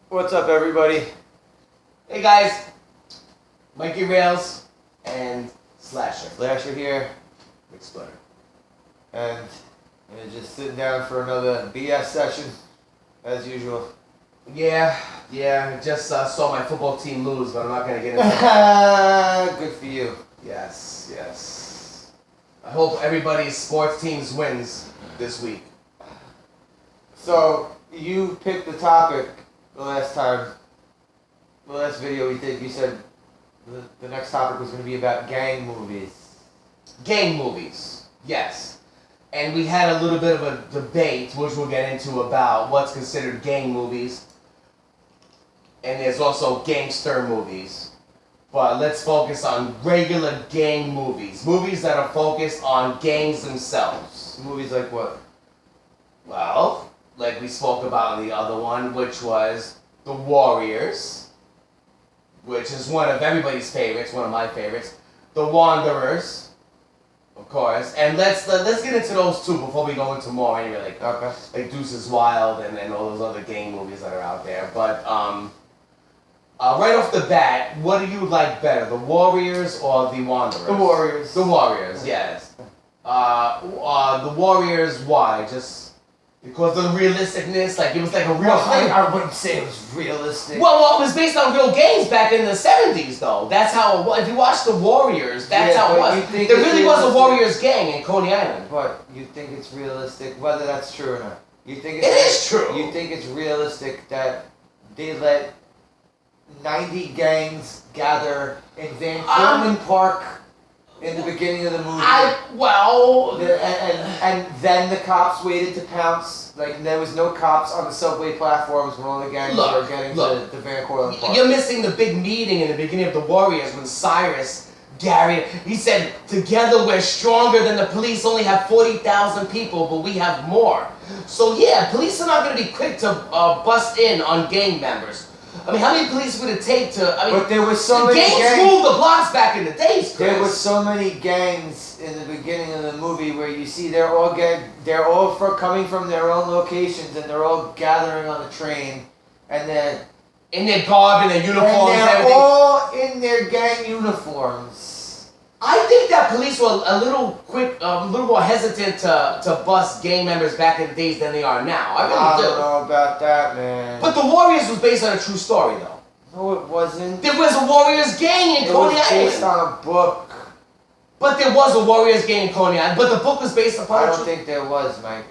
What's up, everybody? Hey guys, Mikey Railz and Slasher. Slasher here, Exploder. and just sitting down for another BS session, as usual. Yeah, just saw my football team lose, but I'm not gonna get into that. Good for you. Yes. I hope everybody's sports teams wins this week. So, you picked the topic the last video we did. You said the next topic was going to be about gang movies. Gang movies, yes. And we had a little bit of a debate, which we'll get into, about what's considered gang movies. And there's also gangster movies. But let's focus on regular gang movies. Movies that are focused on gangs themselves. Movies like what? Well, like we spoke about in the other one, which was The Warriors, which is one of everybody's favorites, one of my favorites. The Wanderers, of course. And let's get into those two before we go into more, anyway, like Deuces Wild and all those other gang movies that are out there. But right off the bat, what do you like better, The Warriors or The Wanderers? The Warriors. The Warriors, yes. The Warriors, why? Just because of the realisticness? Like, it was like a real thing? I wouldn't say it was realistic. Well, it was based on real games back in the 70s, though. That's how it was. If you watch The Warriors, that's how it was. There really was a Warriors gang in Coney Island. But you think it's realistic, whether that's true or not? You think It is true. You think it's realistic that they let 90 gangs gather in Van Cortlandt Park in the beginning of the movie? And then the cops waited to pounce. Like, there was no cops on the subway platforms when all the gangs were getting to Van Cortlandt Park. You're missing the big meeting in the beginning of The Warriors when Cyrus, Gary, he said, together we're stronger than the police, only have 40,000 people, but we have more. So yeah, police are not going to be quick to bust in on gang members. I mean, how many police would it take to? I mean, but there was so many gangs ruled the blocks back in the days, Chris. There were so many gangs in the beginning of the movie where you see they're all coming from their own locations, and they're all gathering on the train, and then in their garb and their uniforms, and they're all in their gang uniforms. I think that police were a little more hesitant to bust gang members back in the days than they are now. I don't know about that, man. But The Warriors was based on a true story, though. No, it wasn't. There was a Warriors gang in Coney Island. It was based on a book. But there was a Warriors gang in Coney Island. But the book was based upon. I don't think there was, Mike.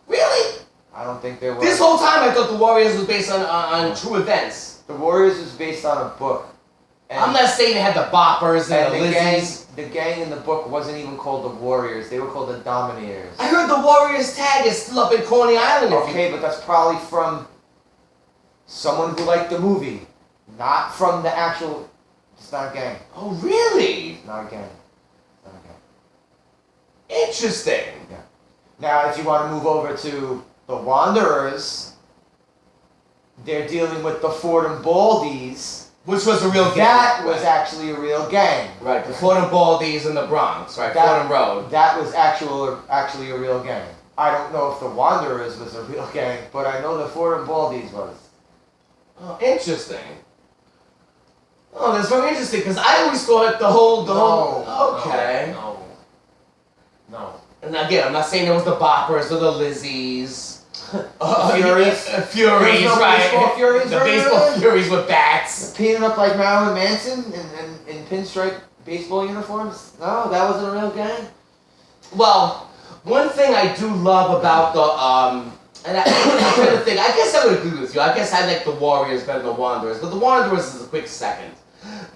Really? I don't think there was. This whole time, I thought The Warriors was based on true events. The Warriors was based on a book. And I'm not saying they had the boppers and the Lizzies. The gang in the book wasn't even called the Warriors. They were called the Dominators. I heard the Warriors tag is still up in Coney Island. Okay, but that's probably from someone who liked the movie, not from the actual. It's not a gang. Oh, really? It's not a gang. It's not a gang. Interesting. Yeah. Now, if you want to move over to the Wanderers, they're dealing with the Fordham Baldies. Which was a real gang. That was actually a real gang. Right, the Fordham Baldies in the Bronx, right, Fordham Road. That was actually a real gang. I don't know if the Wanderers was a real gang, but I know the Fordham Baldies was. Oh, interesting. Oh, that's very interesting, because I always thought the whole... Okay. No. And again, I'm not saying there was the boppers or the Lizzies. Furies. Furies, right. Baseball Furies, the baseball Furies with bats. Painted up like Marilyn Manson in pinstripe baseball uniforms? No, that wasn't a real gang. Well, one thing I do love about the, and I'm trying to think, I guess I would agree with you. I guess I like the Warriors better than the Wanderers, but the Wanderers is a quick second.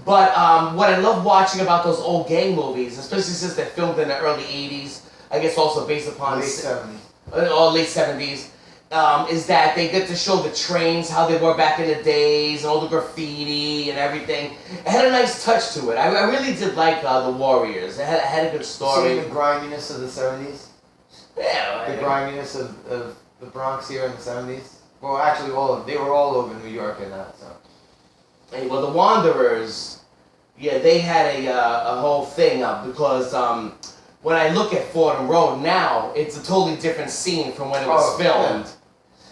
But what I love watching about those old gang movies, especially since they're filmed in the early 80s, I guess also based upon... Late 70s. Or late 70s. Is that they get to show the trains, how they were back in the days, and all the graffiti and everything. It had a nice touch to it. I really did like The Warriors. It had a good story. Seeing the griminess of the 70s? Yeah. The griminess of the Bronx here in the 70s? Well, actually, they were all over New York in that, so. Hey, well, the Wanderers, yeah, they had a whole thing because when I look at Fordham Road now, it's a totally different scene from when it was filmed.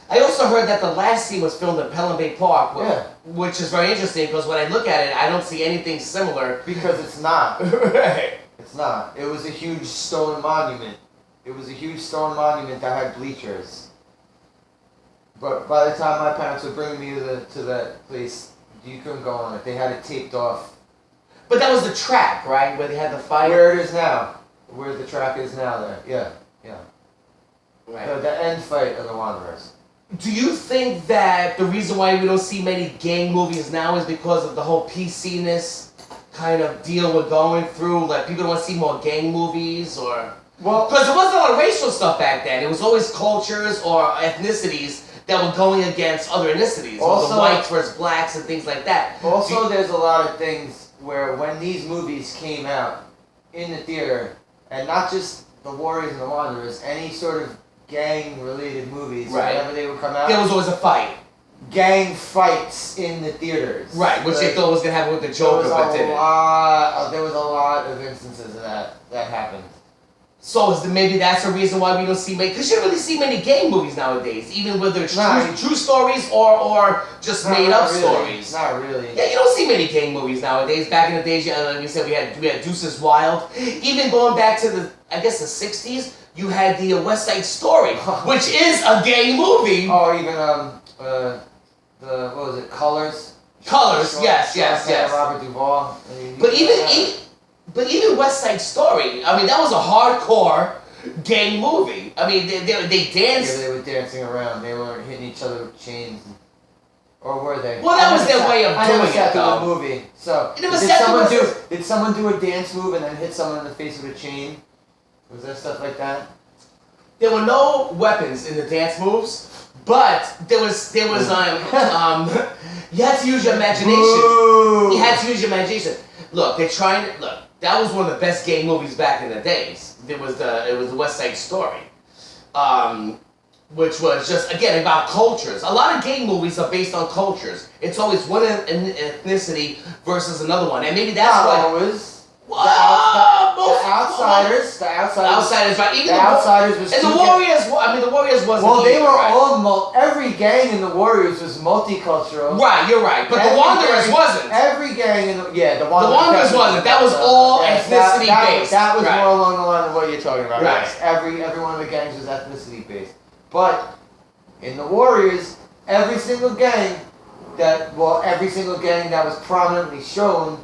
I also heard that the last scene was filmed in Pelham Bay Park, Yeah. which is very interesting because when I look at it, I don't see anything similar. Because it's not. Right. It's not. It was a huge stone monument. It was a huge stone monument that had bleachers. But by the time my parents would bring me to that place, you couldn't go on it. They had it taped off. But that was the track, right, where they had the fight. Where it is now. Where the track is now there. Yeah. Yeah. Right. The end fight of the Wanderers. Do you think that the reason why we don't see many gang movies now is because of the whole PC-ness kind of deal we're going through? Like, people don't want to see more gang movies, or... Well, because there wasn't a lot of racial stuff back then. It was always cultures or ethnicities that were going against other ethnicities. Also, the whites versus blacks and things like that. Also, there's a lot of things where when these movies came out in the theater, and not just the Warriors and the Wanderers, any sort of gang-related movies, right, whenever they would come out, there was always a fight. Gang fights in the theaters. Right, which they thought was going to happen with the Joker, but didn't. There was a lot of instances of that happened. So maybe that's the reason why we don't see many, because you don't really see many gang movies nowadays, even whether it's true stories or just made up stories. Not really. Yeah, you don't see many gang movies nowadays. Back in the days, like we said, we had Deuces Wild. Even going back to the 60s, you had the West Side Story, which is a gang movie. Oh, even what was it? Colors. Colors, yes. Robert Duvall. But even West Side Story, I mean, that was a hardcore gang movie. I mean, they danced. Yeah, they were dancing around. They weren't hitting each other with chains. Or were they? Well, that was their way of doing it, though. The movie. So, did someone do a dance move and then hit someone in the face with a chain? Was there stuff like that? There were no weapons in the dance moves, but there was you had to use your imagination. Ooh. You had to use your imagination. Look, that was one of the best gang movies back in the days. It was the West Side Story, which was just, again, about cultures. A lot of gang movies are based on cultures. It's always one ethnicity versus another one, and maybe that's why. Always. The outsiders, right? Even the outsiders was. And the Warriors. I mean, the Warriors wasn't. Well, they were right? all. Every gang in the Warriors was multicultural. Right, you're right. But the Wanderers wasn't. Every gang in the the Wanderers wasn't. That was all ethnicity based. That was more along the line of what you're talking about. Right. Yes. Every one of the gangs was ethnicity based. But in the Warriors, every single gang that was prominently shown,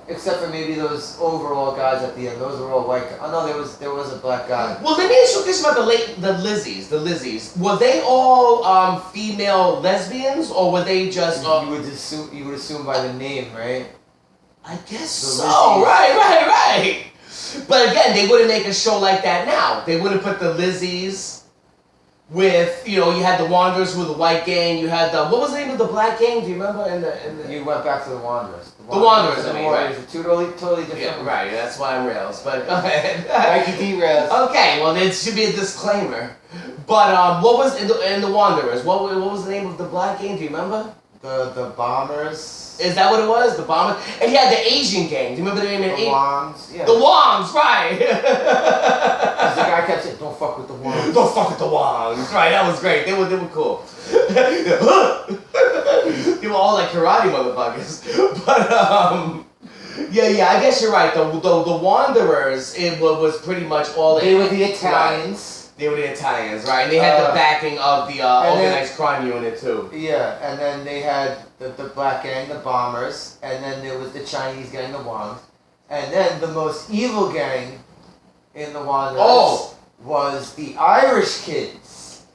except for maybe those overall guys at the end. Those were all white guys. Oh no, there was a black guy. Well, let me ask you a question about the Lizzies. Were they all female lesbians, or were they just? You would assume by the name, right? I guess so. Right. But again, they wouldn't make a show like that now. They wouldn't put the Lizzies with, you had the Wanderers who were the white gang. You had what was the name of the black gang? Do you remember? You went back to the Wanderers. The Wanderers, I mean, Warriors are totally different. Yeah, right. That's why I'm Railz. But go ahead. Mikey D. Railz. Okay, well, there should be a disclaimer. But what was in the Wanderers? What was the name of the black gang? Do you remember? The Bombers. Is that what it was? The Bombers? And he had the Asian gang. Do you remember the name of the Wongs? Yeah. The Wongs, right. Because the guy kept saying, don't fuck with the Wongs. Don't fuck with the Wongs. Right, that was great. They were cool. They were all like karate motherfuckers. But, yeah, I guess you're right. The Wanderers, it was pretty much all... They were the Italians. Right. They were the Italians, right? And they had the backing of the organized crime unit, too. Yeah, and then they had the black gang, the Bombers, and then there was the Chinese gang, the Wongs. And then the most evil gang in the Wanderers was the Irish kids.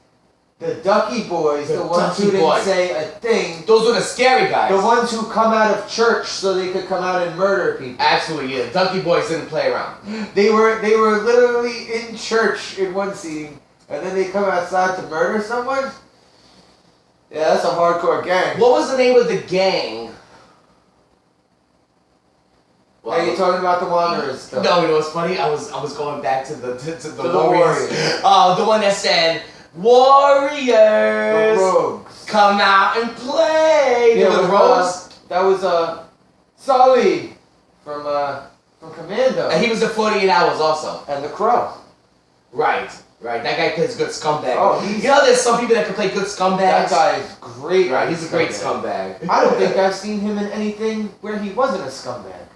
The Ducky Boys, the ones who didn't say a thing. Those were the scary guys. The ones who come out of church so they could come out and murder people. Absolutely, yeah. Ducky Boys didn't play around. They were literally in church in one scene, and then they come outside to murder someone? Yeah, that's a hardcore gang. What was the name of the gang? Well, are you talking about the Wanderers stuff? No, you know what's funny? I was going back to the Warriors. The one that said, Warriors, the Rogues, come out and play. Yeah, the Rogues. That was Sully from Commando. And he was the 48 Hours also. And the Crow. Right. Right, that guy plays good scumbag. Oh, you know, there's some people that can play good scumbags. That guy is great. Right, he's a great scumbag. I don't think I've seen him in anything where he wasn't a scumbag.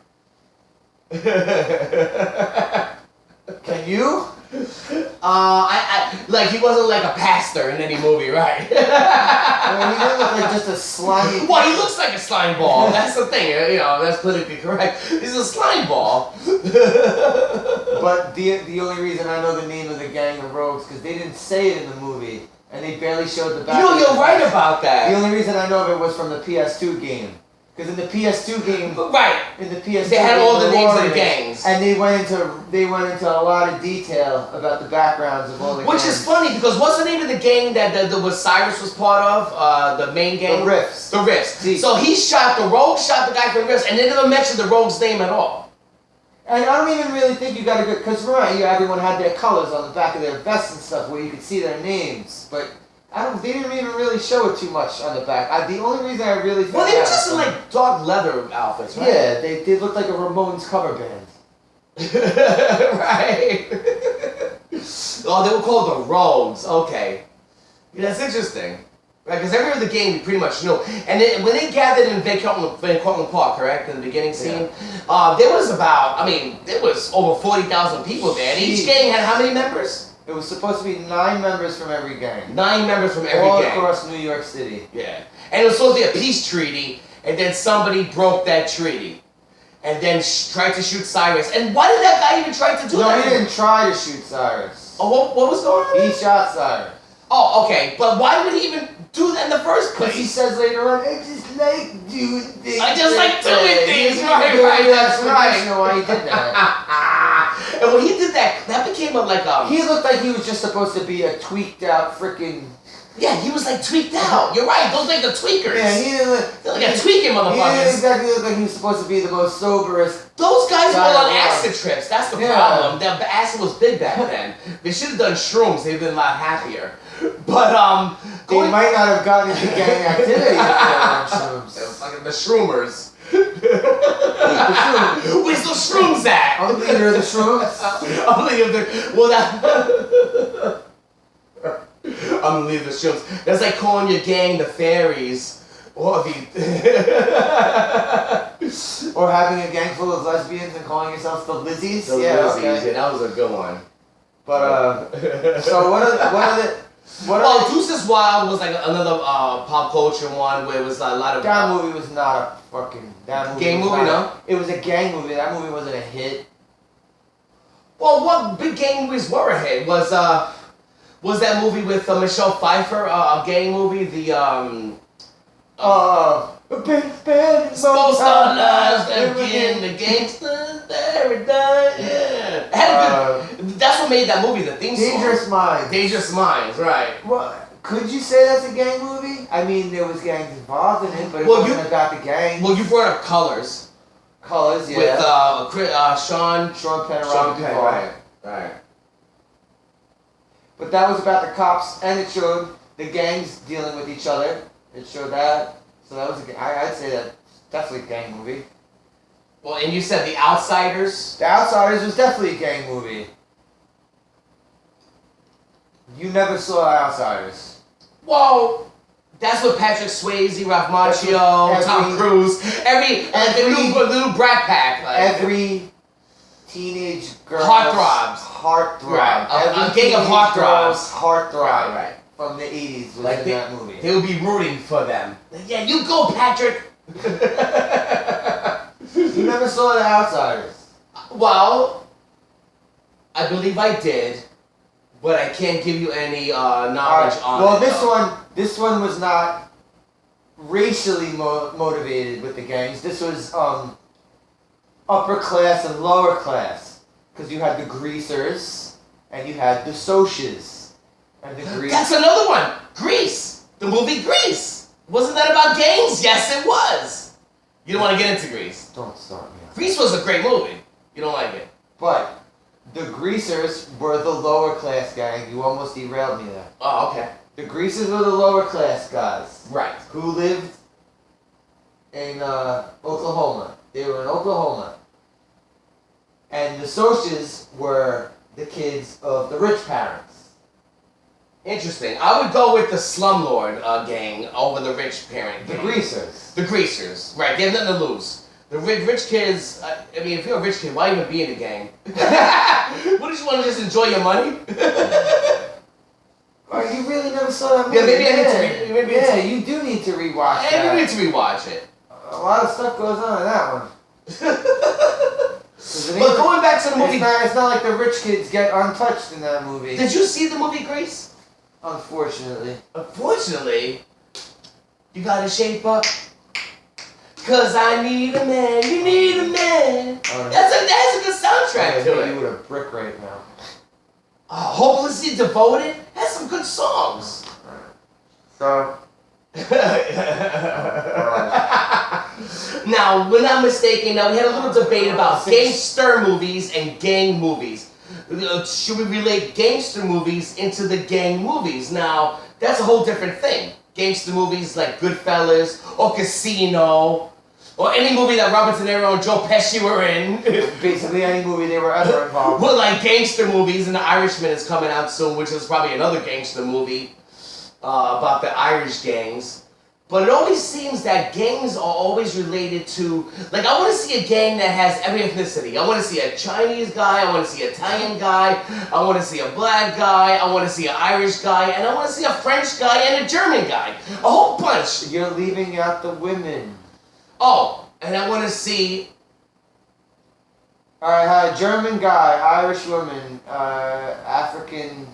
Can you? Like he wasn't like a pastor in any movie, right? Well, he didn't look like just a slimy. Well, he looks like a slime ball. That's the thing, you know. That's politically correct. He's a slime ball. But the only reason I know the name of the gang of rogues because they didn't say it in the movie, and they barely showed the back. You know, you're right about that. The only reason I know of it was from the PS2 game. Because in the PS2 game, right? In the PS2 they had game, all the names of the gangs, and they went into a lot of detail about the backgrounds of all the. Which gangs. is funny because what's the name of the gang that was Cyrus was part of? The main gang. The Riffs. The Riffs. So he shot the Rogue, shot the guy from the Riffs, and they never mentioned the Rogue's name at all. And I don't even really think you got a good because right, everyone had their colors on the back of their vests and stuff where you could see their names, but. They didn't even really show it too much on the back. The only reason I really well, they were just in like dark leather outfits, right? Yeah, they looked like a Ramones cover band. Right. Oh, they were called the Rogues. Okay, yeah, that's interesting. Right, because every other game we pretty much knew. And then, when they gathered in Van Cortlandt Park, correct, in the beginning scene, there was there was over 40,000 people there. And each gang had how many members? It was supposed to be 9 members from every gang. 9 members from every all gang. All across New York City. Yeah. And it was supposed to be a peace treaty, and then somebody broke that treaty. And then tried to shoot Cyrus. And why did that guy even try to do that? No, he didn't try to shoot Cyrus. Oh, what was going on? He shot Cyrus. Oh, okay. But why would he even do that in the first place? Because he says later on, I just like doing things. I just like doing things. Right, that's right. You know why he did that. And when he did that, that became He looked like he was just supposed to be a tweaked out freaking. Yeah, he was like tweaked out. You're right. Those like the tweakers. Yeah, he didn't look. They're like a tweaking motherfuckers. He didn't exactly look like he was supposed to be the most soberest. Those guys were on acid trips. That's the problem. The acid was big back then. They should have done shrooms. They'd been a lot happier. But they might not have gotten into gang activity if they were on shrooms. Fucking the shroomers. Where's those shrooms at? I'm the leader of the shrooms. I'm the leader of the. Well, that. I'm the leader of the shrooms. That's like calling your gang the fairies, or the. Or having a gang full of lesbians and calling yourselves the Lizzies. The Lizzies. Okay. Yeah, that was a good one. But so what are the. Deuces Wild was like another pop culture one where it was a lot of. That movie was not a fucking. That movie gang was movie, not, no? It was a gang movie. That movie wasn't a hit. Well, what big gang movies were a hit? Was that movie with Michelle Pfeiffer, a gang movie? The Most Lives Again, the Gangsters, they're done. Yeah. That's what made that movie the theme song. Dangerous Minds. Dangerous Minds, right. Well, could you say that's a gang movie? I mean, there was gangs involved in it, but it wasn't about the gang. Well, you brought up Colors. Colors, yeah. With Sean Penn, right. But that was about the cops, and it showed the gangs dealing with each other. It showed that. So that was I'd say that's definitely a gang movie. Well, and you said The Outsiders? The Outsiders was definitely a gang movie. You never saw The Outsiders. Well, that's what Patrick Swayze, Ralph Macchio, Tom Cruise, every little brat pack. Every teenage girl. Heartthrobs. Right. A gang of heartthrobs. Heartthrob. Right. From the 80s was like in that movie. They would be rooting for them. Yeah, you go, Patrick! You never saw The Outsiders? Well, I believe I did, but I can't give you any knowledge on it. Well, this one was not racially motivated with the gangs. This was upper class and lower class. Because you had the greasers and you had the socias. And the Grease. That's another one! Grease! The movie Grease! Wasn't that about gangs? Yes, it was! You don't want to get into Grease. Don't start me. Grease was a great movie. You don't like it. But the greasers were the lower class gang. You almost derailed me there. Oh, okay. The greasers were the lower class guys. Right. Who lived in Oklahoma. They were in Oklahoma. And the socias were the kids of the rich parents. Interesting. I would go with the slumlord gang over the rich parent gang. The greasers. The greasers. Right, they have nothing to lose. The rich kids, I mean, if you're a rich kid, why even be in a gang? Wouldn't you want to just enjoy your money? Oh, you really never saw that movie? Yeah, maybe I need to you do need to rewatch that. Yeah, you need to rewatch it. A lot of stuff goes on in that one. But going back to the movie... It's not like the rich kids get untouched in that movie. Did you see the movie Grease? Unfortunately. Unfortunately? You gotta shape up. Cause I need a man, you need a man. That's a good soundtrack to it. You with a brick right now. Hopelessly Devoted has some good songs. So. Now, we're not mistaken. Now, we had a little debate about gangster movies and gang movies. Should we relate gangster movies into the gang movies? Now, that's a whole different thing. Gangster movies like Goodfellas or Casino or any movie that Robert De Niro and Joe Pesci were in. Basically any movie they were ever involved in. Well, like gangster movies, and The Irishman is coming out soon, which is probably another gangster movie about the Irish gangs. But it always seems that gangs are always related to, like, I want to see a gang that has every ethnicity. I want to see a Chinese guy, I want to see an Italian guy, I want to see a black guy, I want to see an Irish guy, and I want to see a French guy and a German guy. A whole bunch. You're leaving out the women. Oh, and I want to see... Alright, German guy, Irish woman, African...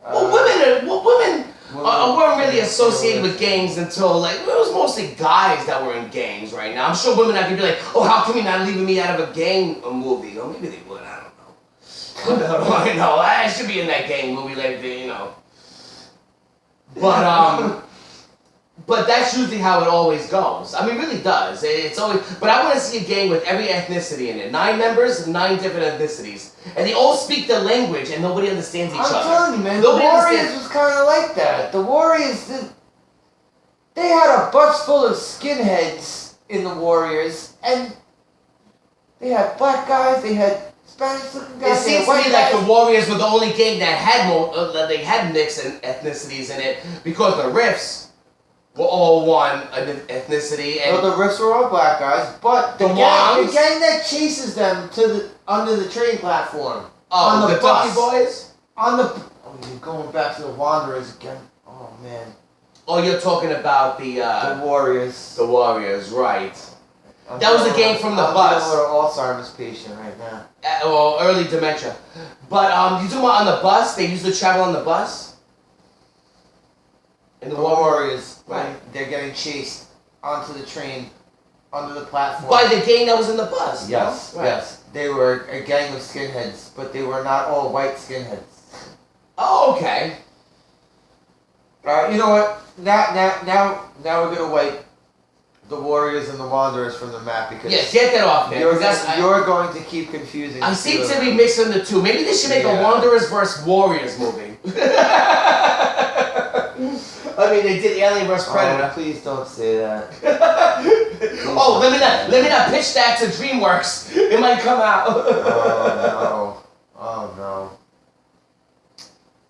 women weren't really associated with gangs until, like, it was mostly guys that were in gangs right now. I'm sure women that could be like, oh, how come you're not leaving me out of a gang movie? Or maybe they would, I don't know. I know, I should be in that gang movie, like, you know. But that's usually how it always goes. I mean, it really does. It's always, but I want to see a gang with every ethnicity in it. 9 members, 9 different ethnicities. And they all speak the language and nobody understands each other. I'm telling you, man, Nobody the Warriors was kind of like that. The Warriors, they had a bus full of skinheads in the Warriors, and they had black guys, they had Spanish-looking guys, it seems to me like the Warriors were the only gang that had they had mixed ethnicities in it, because the Riffs were all one ethnicity. And well, the Riffs were all black guys, but the gang that chases them to under the train platform. Oh, on the Bucky Boys? Oh, you're going back to the Wanderers again. Oh, man. Oh, you're talking about the Warriors. The Warriors, right. That was a gang from the bus. I'm an Alzheimer's patient right now. Well, early dementia. But you talking about on the bus? They used to travel on the bus? In the Warriors, right? They're getting chased onto the train, under the platform. By the gang that was in the bus. Yes, no? Right. Yes. They were a gang of skinheads, but they were not all white skinheads. Oh, okay. You know what? Now we're gonna wipe the Warriors and the Wanderers from the map because get that off there. You're going to keep confusing. I seem to be mixing the two. Maybe they should make a Wanderers versus Warriors movie. I mean, they did Alien vs Predator. Oh, please don't say that. Let me not pitch that to DreamWorks. It might come out. Oh no.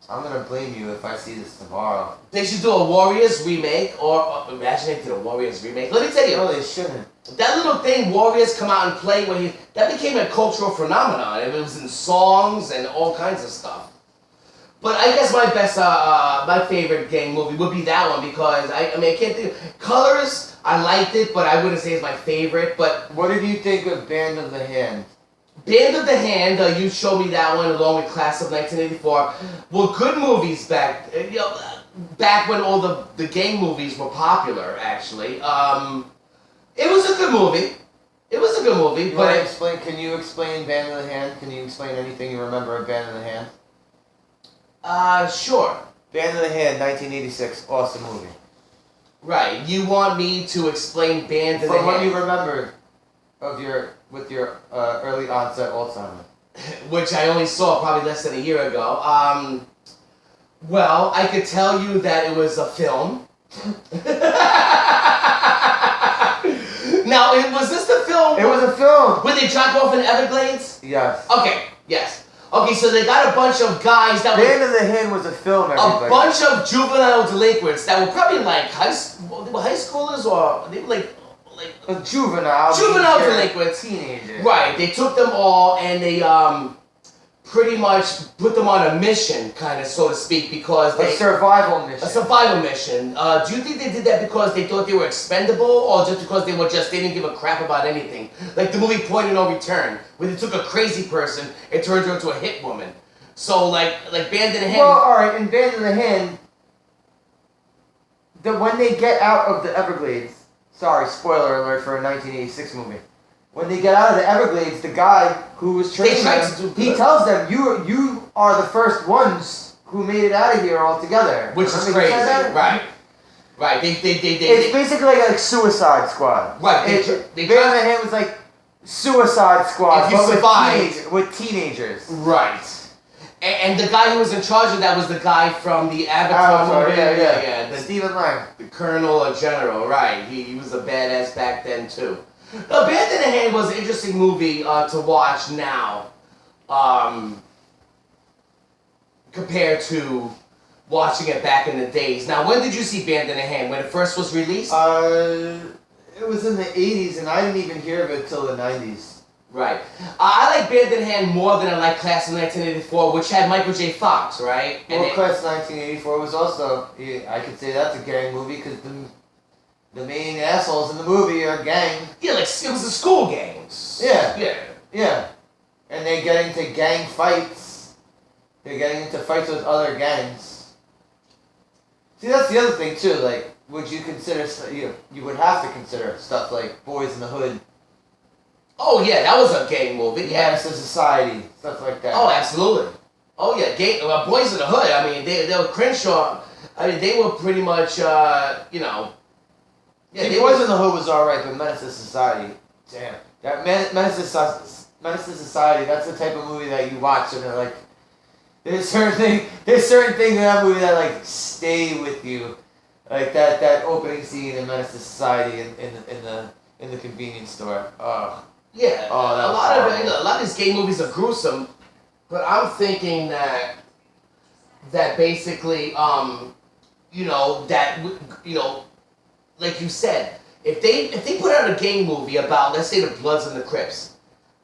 I'm gonna blame you if I see this tomorrow. They should do a Warriors remake, or imagine they did a Warriors remake. Let me tell you. No, they shouldn't. That little thing, Warriors come out and play, that became a cultural phenomenon. It was in songs and all kinds of stuff. But I guess my best, my favorite gang movie would be that one because I can't think. Colors, I liked it, but I wouldn't say it's my favorite. But what did you think of Band of the Hand? Band of the Hand, you showed me that one along with Class of 1984. Well, good movies back when all the gang movies were popular. Actually, it was a good movie. It was a good movie. Can you explain Band of the Hand? Can you explain anything you remember of Band of the Hand? Sure. Band of the Hand, 1986, awesome movie. Right. You want me to explain Band of the Hand? From what you remember with your early onset Alzheimer's. Which I only saw probably less than a year ago. Well, I could tell you that it was a film. Now, was this the film? It was a film. Where they dropped off in Everglades? Yes. Okay, yes. Okay, so they got a bunch of guys that Band of the Hand was a film, everybody. a bunch of juvenile delinquents that were probably like high schoolers or they were like juvenile delinquents. Teenagers. Right. They took them all and they pretty much put them on a mission, kind of, so to speak, because A survival mission. A survival mission. Do you think they did that because they thought they were expendable, or just because they didn't give a crap about anything? Like the movie Point of No Return, where they took a crazy person and turned her into a hit woman. So like Band of the Hand. Well, alright, in Band of the Hand, when they get out of the Everglades, sorry, spoiler alert for a 1986 movie. When they get out of the Everglades, the guy who was training them, he tells them, you are the first ones who made it out of here altogether. Which is crazy. Right. Right. It's basically like Suicide Squad. Right. Band of the Hand was like Suicide Squad, if you survived with teenagers. Right. And the guy who was in charge of that was the guy from the Avatar movie. Yeah. Stephen Lang. The colonel or general, right. He was a badass back then, too. The Band of the Hand was an interesting movie to watch now, compared to watching it back in the days. Now, when did you see Band of the Hand? When it first was released? It was in the 80s, and I didn't even hear of it till the 90s. Right. I like Band of the Hand more than I like Class of 1984, which had Michael J. Fox, right? Well, Class of 1984 was also, I could say that's a gang movie, because the main assholes in the movie are gang. Yeah, like it was the school gangs. Yeah. And they get into gang fights. They're getting into fights with other gangs. See, that's the other thing too. Like, would you consider? You would have to consider stuff like Boys in the Hood. Oh yeah, that was a gang movie. Yeah, Menace to Society, stuff like that. Oh, absolutely. Oh yeah, Boys in the Hood. I mean, they were Crenshaw. I mean, they were pretty much, Yeah, See, Boys in the Hood was alright, but Menace to Society, damn. That Menace to Society, that's the type of movie that you watch and they're like, there's certain things in that movie that like stay with you. Like that opening scene in Menace to Society in the convenience store. Oh. Yeah. Oh, a lot of these gay movies are gruesome, but I'm thinking that basically, like you said, if they put out a gang movie about, let's say, the Bloods and the Crips,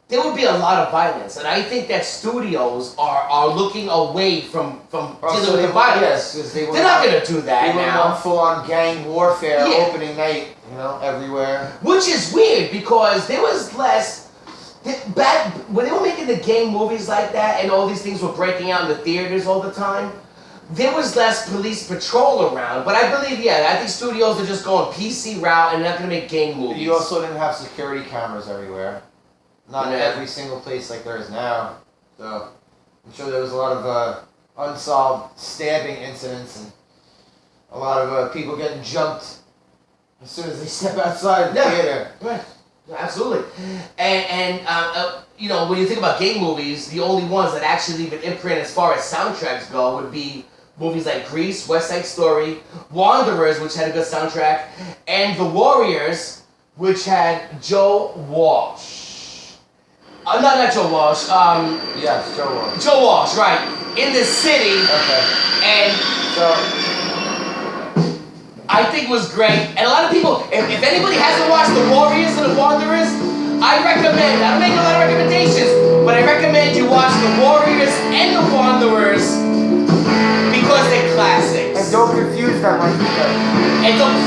there would be a lot of violence, and I think that studios are looking away from dealing with the violence. Yes, they're not going to do that now. They want full-on gang warfare opening night, everywhere. Which is weird because there was less. Back when they were making the gang movies like that, and all these things were breaking out in the theaters all the time, there was less police patrol around. But I believe, I think studios are just going PC route and not going to make gang movies. You also didn't have security cameras everywhere. Not in every single place like there is now. So I'm sure there was a lot of unsolved stabbing incidents and a lot of people getting jumped as soon as they step outside the theater. Right. Yeah, absolutely. And when you think about gang movies, the only ones that actually leave an imprint as far as soundtracks go would be movies like Grease, West Side Story, Wanderers, which had a good soundtrack, and The Warriors, which had Joe Walsh. Not Joe Walsh. Yes, Joe Walsh. Joe Walsh, right. In the city. Okay. And so I think it was great. And a lot of people, if anybody hasn't watched The Warriors and The Wanderers, I don't make a lot of recommendations, but I recommend you watch The Warriors and The Wanderers because they're classics. And don't confuse them like you said. And don't